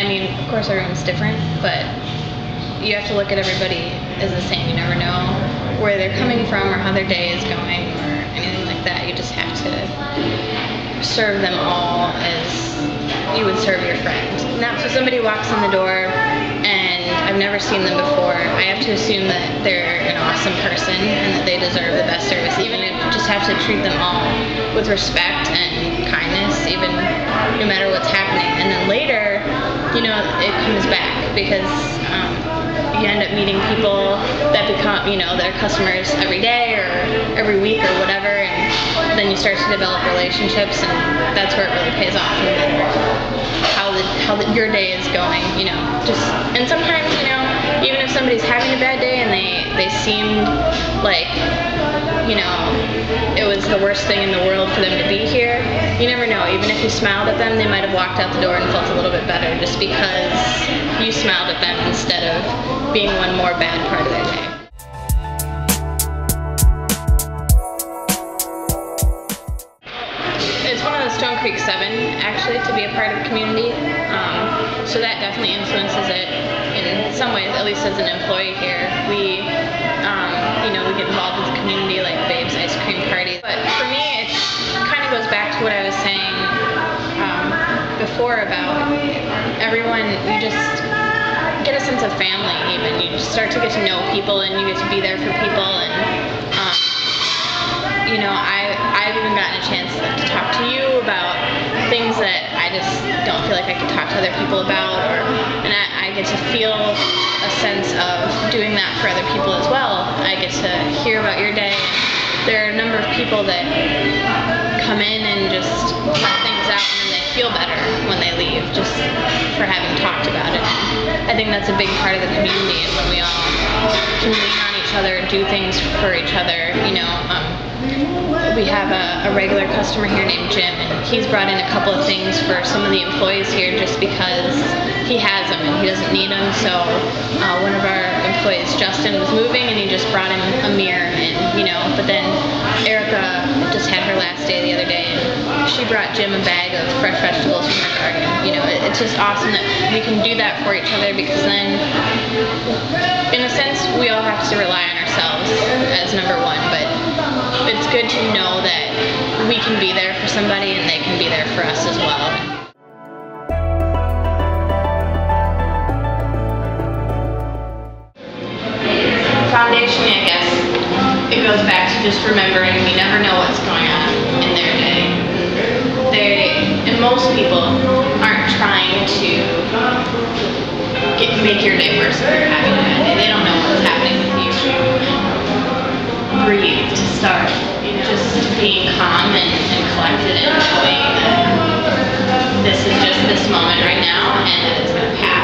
mean, of course everyone's different, but you have to look at everybody as the same. You never know where they're coming from or how their day is going or anything like that. You just have to serve them all as you would serve your friend. Now, so somebody walks in the door and I've never seen them before, I have to assume that they're an awesome person and that they deserve the best service. Even if you just have to treat them all with respect and kindness, even no matter what's happening. And then later, you know, it comes back because you end up meeting people that become, you know, that are customers every day or every week or whatever, and then you start to develop relationships, and that's where it really pays off. No matter how your day is going, you know, and sometimes, you know, even if somebody's having a bad day and they seemed like, you know, it was the worst thing in the world for them to be here, you never know. Even if you smiled at them, they might have walked out the door and felt a little bit better just because you smiled at them instead of being one more bad part of their day. It's one of the Stone Creek 7, actually, to be a part of the community. So that definitely influences it in some ways, at least as an employee here. We, you know, we get involved with the community, like Babe's Ice Cream Party. But for me, it kind of goes back to what I was saying before about everyone. You just get a sense of family. Even you just start to get to know people, and you get to be there for people. And you know, I've even gotten a chance to talk to you about things that I just don't feel like I could talk to other people about, and I get to feel a sense of doing that for other people as well. I get to hear about your day. There are a number of people that come in and just let things out, and then they feel better when they leave just for having talked about it. I think that's a big part of the community, and when we all can lean on each other, do things for each other. You know, we have a regular customer here named Jim, and he's brought in a couple of things for some of the employees here just because he has them and he doesn't need them. So one of our employees, Justin, was moving and he just brought him a mirror, and you know, but then Erica just had her last day the other day, and she brought Jim a bag of fresh vegetables from her garden. You know, it's just awesome that we can do that for each other, because then, in a sense, we all have to rely on ourselves as number one, but it's good to know that we can be there for somebody and they can be there for us as well. Foundation, I guess, it goes back to just remembering we never know what's going on in their day. And most people aren't trying to make your day worse if you're having a bad day. They don't know what's happening with you. Breathe to start. Just being calm and collected and knowing that this is just this moment right now and that it's going to pass.